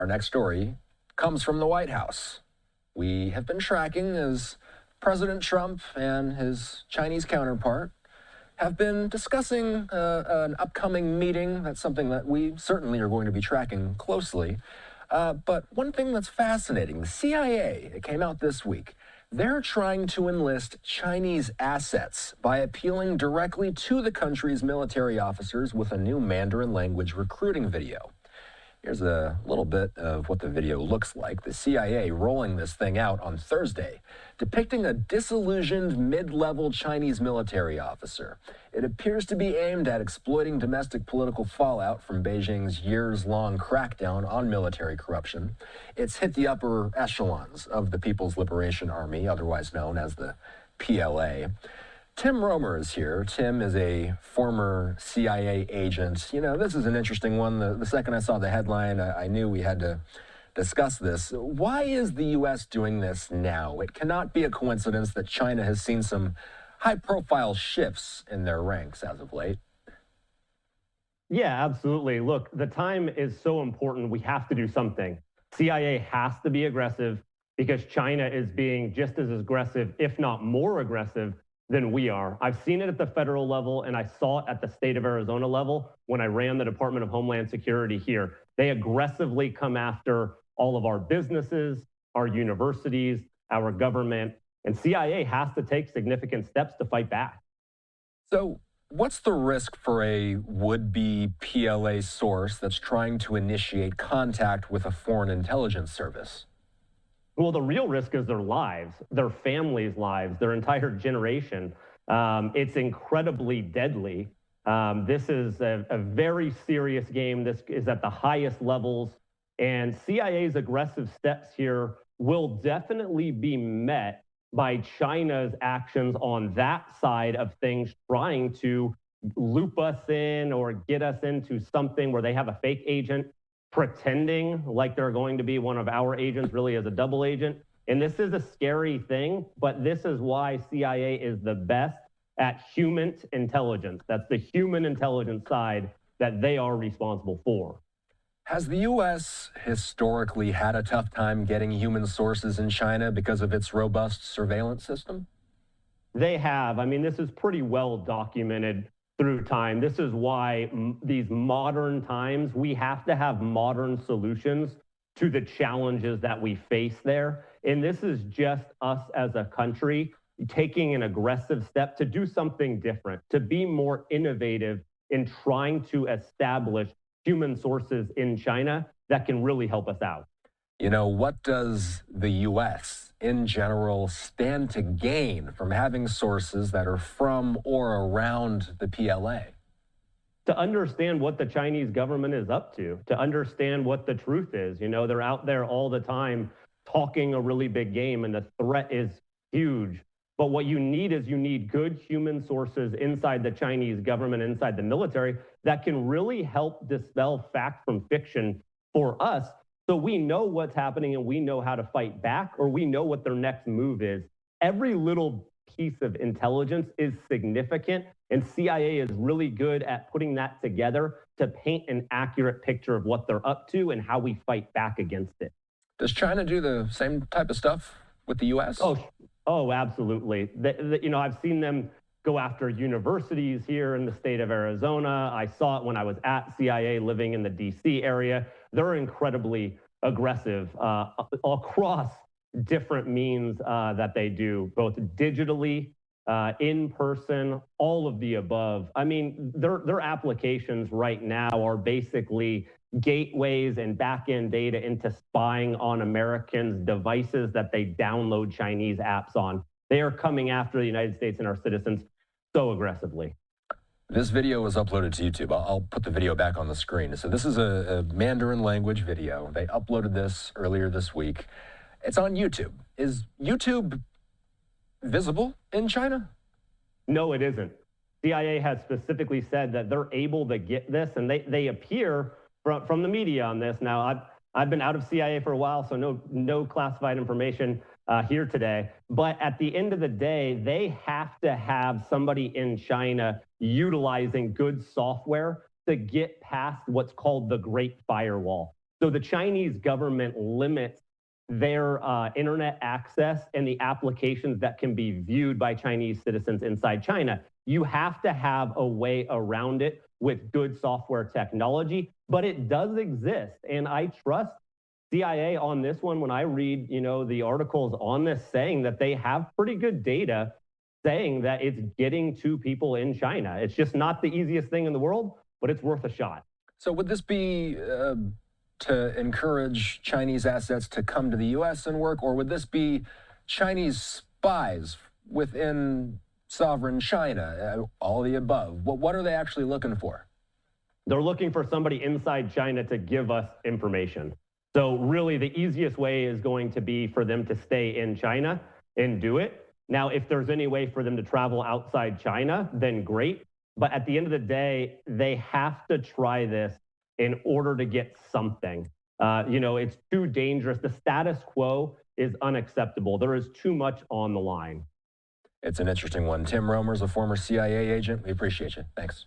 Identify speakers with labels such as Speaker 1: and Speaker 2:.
Speaker 1: Our next story comes from the White House. We have been tracking as President Trump and his Chinese counterpart have been discussing an upcoming meeting. That's something that we certainly are going to be tracking closely. But one thing that's fascinating, the CIA, it came out this week, they're trying to enlist Chinese assets by appealing directly to the country's military officers with a new Mandarin language recruiting video. Here's a little bit of what the video looks like. The CIA rolling this thing out on Thursday, depicting a disillusioned mid-level Chinese military officer. It appears to be aimed at exploiting domestic political fallout from Beijing's years-long crackdown on military corruption. It's hit the upper echelons of the People's Liberation Army, otherwise known as the PLA. Tim Roemer is here. Tim is a former CIA agent. You know, this is an interesting one. The second I saw the headline, I knew we had to discuss this. Why is the U.S. doing this now? It cannot be a coincidence that China has seen some high-profile shifts in their ranks as of late.
Speaker 2: Yeah, absolutely. Look, the time is so important. We have to do something. CIA has to be aggressive because China is being just as aggressive, if not more aggressive, than we are. I've seen it at the federal level, and I saw it at the state of Arizona level when I ran the Department of Homeland Security here. They aggressively come after all of our businesses, our universities, our government, and CIA has to take significant steps to fight back.
Speaker 1: So what's the risk for a would-be PLA source that's trying to initiate contact with a foreign intelligence service?
Speaker 2: Well, the real risk is their lives, their families' lives, their entire generation. It's incredibly deadly. This is a very serious game. This is at the highest levels. And CIA's aggressive steps here will definitely be met by China's actions on that side of things, trying to loop us in or get us into something where they have a fake agent pretending like they're going to be one of our agents, really as a double agent. And this is a scary thing, but this is why CIA is the best at human intelligence. That's the human intelligence side that they are responsible for.
Speaker 1: Has the U.S. historically had a tough time getting human sources in China because of its robust surveillance system?
Speaker 2: They have. I mean, this is pretty well documented through time. This is why these modern times, we have to have modern solutions to the challenges that we face there. And this is just us as a country taking an aggressive step to do something different, to be more innovative in trying to establish human sources in China that can really help us out.
Speaker 1: You know, what does the U.S. in general stand to gain from having sources that are from or around the PLA?
Speaker 2: To understand what the Chinese government is up to understand what the truth is. You know, they're out there all the time talking a really big game, and the threat is huge. But what you need is good human sources inside the Chinese government, inside the military, that can really help dispel fact from fiction for us. So we know what's happening and we know how to fight back, or we know what their next move is. Every little piece of intelligence is significant, and CIA is really good at putting that together to paint an accurate picture of what they're up to and how we fight back against it.
Speaker 1: Does China do the same type of stuff with the U.S.?
Speaker 2: Oh, absolutely. You know, I've seen them go after universities here in the state of Arizona. I saw it when I was at CIA living in the DC area. They're incredibly aggressive across different means that they do, both digitally, in person, all of the above. I mean, their applications right now are basically gateways and back-end data into spying on Americans' devices that they download Chinese apps on. They are coming after the United States and our citizens so aggressively.
Speaker 1: This video was uploaded to YouTube. I'll put the video back on the screen. So this is a Mandarin language video. They uploaded this earlier this week. It's on YouTube. Is YouTube visible in China?
Speaker 2: No, it isn't. CIA has specifically said that they're able to get this, and they appear from the media on this. Now, I've been out of CIA for a while, so no classified information here today. But at the end of the day, they have to have somebody in China utilizing good software to get past what's called the Great Firewall. So the Chinese government limits their internet access and the applications that can be viewed by Chinese citizens inside China. You have to have a way around it with good software technology, but it does exist. And I trust CIA on this one when I read, the articles on this saying that they have pretty good data saying that it's getting to people in China. It's just not the easiest thing in the world, but it's worth a shot.
Speaker 1: So would this be to encourage Chinese assets to come to the U.S. and work, or would this be Chinese spies within sovereign China? All the above. What are they actually looking for?
Speaker 2: They're looking for somebody inside China to give us information. So really the easiest way is going to be for them to stay in China and do it. Now, if there's any way for them to travel outside China, then great. But at the end of the day, they have to try this in order to get something. It's too dangerous. The status quo is unacceptable. There is too much on the line.
Speaker 1: It's an interesting one. Tim Roemer is a former CIA agent. We appreciate you. Thanks.